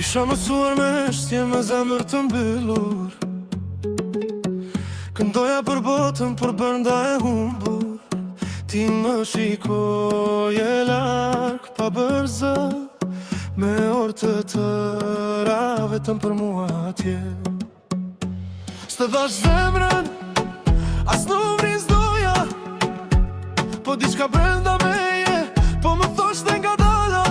Isha mësuar me shtje me zemër të mbyllur, këndoja për botën, për brenda e humbur. Ti më shikoje larg pa bërzë, me orë të tëra vetëm për mua atje. S'të dhash zemrën, as numrin s'doja, po diçka brenda meje, po më thoshte nga dala.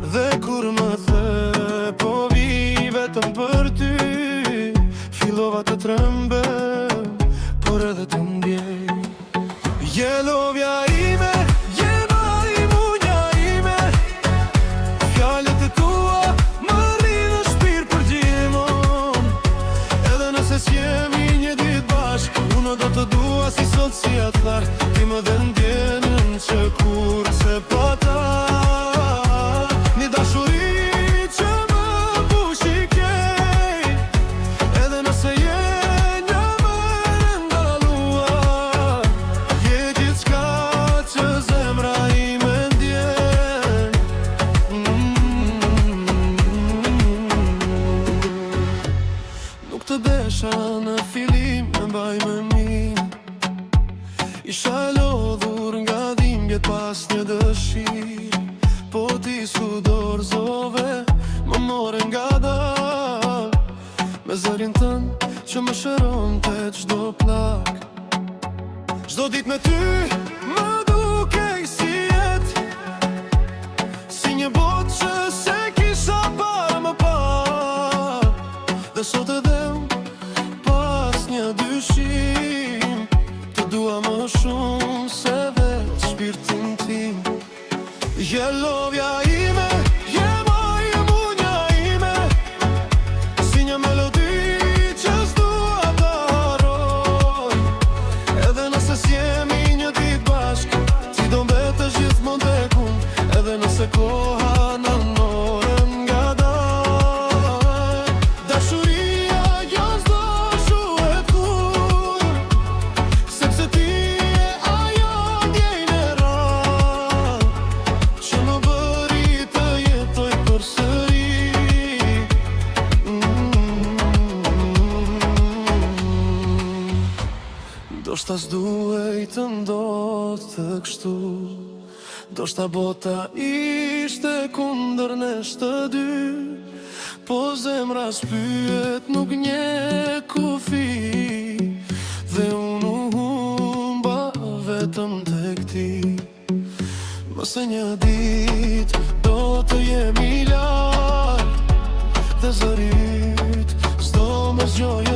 Dhe kur më the po vi vetëm për ty, fillova të trembem, por edhe të ndjej. Je lovja ime, je majmunja ime, fjalët e tua më rrinë në shpirt për gjithmonë. Edhe nëse s'jemi një ditë bashkë, unë do të dua si sot si atëherë. Ti më dhe ndjenën që kur se pa ta, një dashuri që më bushikej. Edhe nëse je një mërë ndaluar, je gjithçka që zemra ime ndjen. Nuk të desha në fillim me mbaj me min, isha lodhur nga dhimbjet pas një dëshirë. Po ti su dorëzove, më more nga dal, me zërin tënë që më shëronte çdo plak. Çdo ditë me ty më dukej si jetë, si një botë që se kisha para më parë. Dhe sot edhe pas një dyshim, të dua më shumë se vetë shpirtin tim. Je lovja ime, je majmunja ime, si një melodi që s'dua ta harroj. Edhe nëse s'jemi një ditë bashkë, ti do mbetesh gjithmonë tek unë. Edhe nëse koha në morën nga dal, dashuria jo s'do shuhet kur, sepse ti je ajo ndjenjë e rrallë që më bëri të jetoj përsëri. Ndoshta s'duhej të ndodhte kështu, ndoshta bota ishte kundër nesh të dy, po zemra shpyet nuk nje kufi, dhe unë u humba vetëm tek ti. Mëse një ditë do të jemi lartë, dhe zërit s'do më zgjojë